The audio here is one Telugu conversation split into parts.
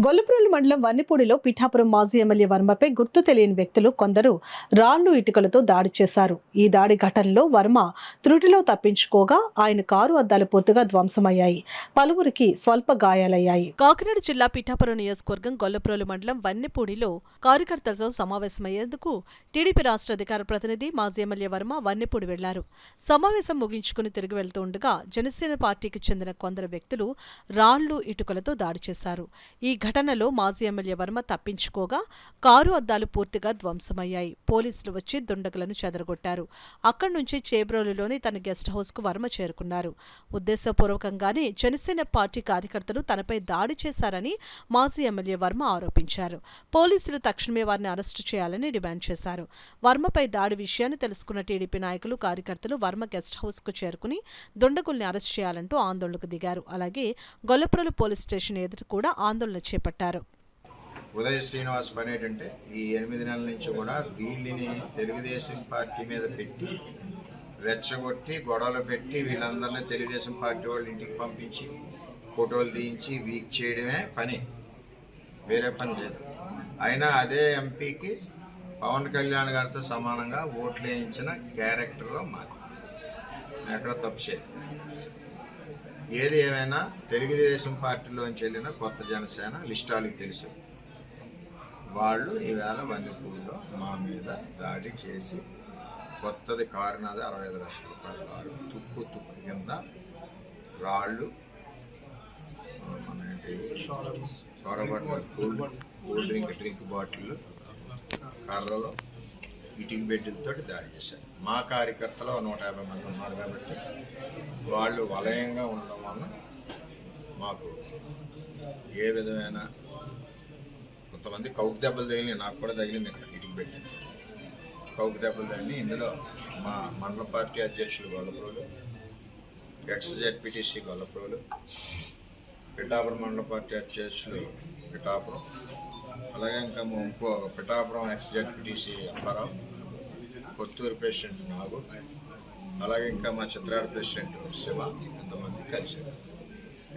గొల్లప్రోలు మండలం వన్నిపూడిలో పిఠాపురం మాజీ ఎమ్మెల్యే వర్మపై గుర్తు తెలియని వ్యక్తులు కొందరు రాళ్లు ఇటుకలతో దాడి చేశారు. ఈ దాడి ఘటనలో వర్మ త్రుటిలో తప్పించుకోగా ఆయన కారు అద్దాలు పూర్తిగా ధ్వంసమయ్యాయి. పలువురికి స్వల్ప గాయాలయ్యాయి. కాకినాడ జిల్లా పిఠాపురం నియోజకవర్గం గొల్లప్రోలు మండలం వన్నిపూడిలో కార్యకర్తలతో సమావేశమయ్యేందుకు టీడీపీ రాష్ట్ర అధికార ప్రతినిధి మాజీ ఎమ్మెల్యే వర్మ వన్నిపూడి వెళ్లారు. సమావేశం ముగించుకుని తిరిగి వెళ్తూ ఉండగా జనసేన పార్టీకి చెందిన కొందరు వ్యక్తులు రాళ్లు ఇటుకలతో దాడి చేశారు. ఈ ఘటనలో మాజీ ఎమ్మెల్యే వర్మ తప్పించుకోగా కారు అద్దాలు పూర్తిగా ధ్వంసమయ్యాయి. పోలీసులు వచ్చి దుండగులను చెదరగొట్టారు. అక్కడి నుంచి చేబ్రోలులోని తన గెస్ట్ హౌస్ కు వర్మ చేరుకున్నారు. ఉద్దేశపూర్వకంగానే జనసేన పార్టీ కార్యకర్తలు తనపై దాడి చేశారని మాజీ ఎమ్మెల్యే వర్మ ఆరోపించారు. పోలీసులు తక్షణమే వారిని అరెస్టు చేయాలని డిమాండ్ చేశారు. వర్మపై దాడి విషయాన్ని తెలుసుకున్న టీడీపీ నాయకులు కార్యకర్తలు వర్మ గెస్ట్ హౌస్ కు చేరుకుని దుండగుల్ని అరెస్టు చేయాలంటూ ఆందోళనకు దిగారు. అలాగే గొల్లప్రోలు పోలీస్ స్టేషన్ ఎదుట కూడా ఆందోళన చేపట్టారు. ఉదయ శ్రీనివాస్ పని ఏంటంటే ఈ 8 నెలల నుంచి కూడా వీళ్ళని తెలుగుదేశం పార్టీ మీద పెట్టి రెచ్చగొట్టి గొడవలు పెట్టి వీళ్ళందరినీ తెలుగుదేశం పార్టీ వాళ్ళ ఇంటికి పంపించి ఫోటోలు తీయించి వీక్ చేయడమే పని, వేరే పని లేదు. అయినా అదే ఎంపీకి పవన్ కళ్యాణ్ గారితో సమానంగా ఓట్లు వేయించిన క్యారెక్టర్లో మాది ఎక్కడ తప్పు చేయదు. ఏది ఏమైనా తెలుగుదేశం పార్టీలోంచి వెళ్ళిన కొత్త జనసేన లిస్టాలకి తెలుసు. వాళ్ళు ఈవేళ వన్నిపూడిలో మా మీద దాడి చేసి కొత్తది కారు నాది 65 లక్షల రూపాయల కారు తుక్కు కింద రాళ్ళు, మన ఏంటి సోడా బాటిల్, కూల్ డ్రింక్ బాటిళ్ళు, కర్రలు, ఇటుక బెడ్లతో దాడి చేశారు. మా కార్యకర్తలు 150 మంది ఉన్నారు కాబట్టి వాళ్ళు వలయంగా ఉండడం వలన మాకు ఏ విధమైన కొంతమంది కౌకు దెబ్బలు తగిలి, నాకు కూడా తగిలింది. ఇక్కడ ఇటుక బెడ్ కౌకు దెబ్బలు తగిలి. ఇందులో మా మండల పార్టీ అధ్యక్షులు గొల్లప్రోలు, ఎక్స్-జెడ్పీటీసీ గొల్లప్రోలు, పిఠాపురం మండల పార్టీ అధ్యక్షులు పిఠాపురం, అలాగే ఇంకా ఇంకో పిఠాపురం ఎక్స్-జెడ్పీటీసీ అప్పారావు, కొత్తూరు ప్రెసిడెంట్ నాగు, అలాగే ఇంకా మా చిత్రాడ ప్రెసిడెంట్ శివ, ఇంతమంది కలిసి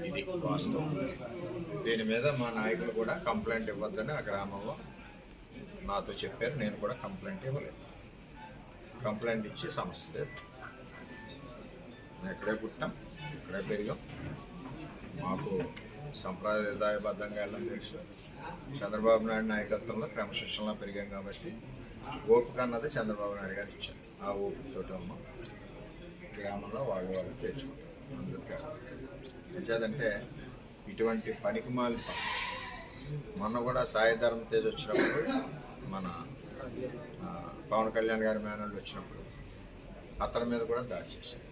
ఇది వాస్తవం. దీని మీద మా నాయకులు కూడా కంప్లైంట్ ఇవ్వద్దని ఆ గ్రామంలో నాతో చెప్పారు. నేను కూడా కంప్లైంట్ ఇవ్వలేదు. కంప్లైంట్ ఇచ్చి సమస్య లేదు. మేము ఇక్కడే పుట్టాం, ఇక్కడే పెరిగాం. మాకు సంప్రదాయబద్ధంగా వెళ్ళడం తెలుసు. చంద్రబాబు నాయుడు నాయకత్వంలో క్రమశిక్షణలో పెరిగాం కాబట్టి ఓపిక అన్నది చంద్రబాబు నాయుడు గారు ఇచ్చారు. ఆ ఓపికతో గ్రామంలో వాళ్ళు తెచ్చుకుంటారు. అందుకే ఎంచేదంటే ఇటువంటి పనికిమాలి మొన్న కూడా సాయి ధర్మ తేజ్ వచ్చినప్పుడు, మన పవన్ కళ్యాణ్ గారి మేనల్లు వచ్చినప్పుడు అతని మీద కూడా దాడి చేశారు.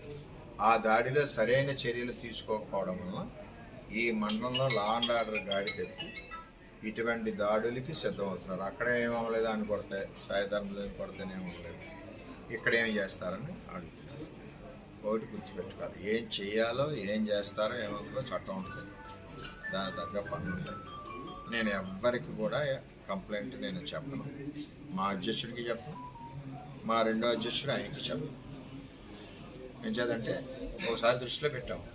ఆ దాడిలో సరైన చర్యలు తీసుకోకపోవడం వల్ల ఈ మండలంలో లా అండ్ ఆర్డర్ గాడి తెప్పి ఇటువంటి దాడులకి సిద్ధమవుతున్నారు. అక్కడ ఏమవ్వలేదు అని కొడితే, సాయి ధర్మదేవి కొడితేనేమవ్వలేదు, ఇక్కడ ఏం చేస్తారని అడుగుతున్నారు. ఒకటి గుర్తుపెట్టుకోవాలి, ఏం చేయాలో ఏం చేస్తారో ఏమవుతుందో చట్టం ఉంటుంది, దాని తగ్గ పనులు ఉంటాయి. నేను ఎవ్వరికి కూడా కంప్లైంట్ నేను చెప్పను. మా అధ్యక్షుడికి చెప్పను, మా రెండో అధ్యక్షుడు ఆయనకి చెప్పను. ఏం చేద్దంటే ఒకసారి దృష్టిలో పెట్టాము.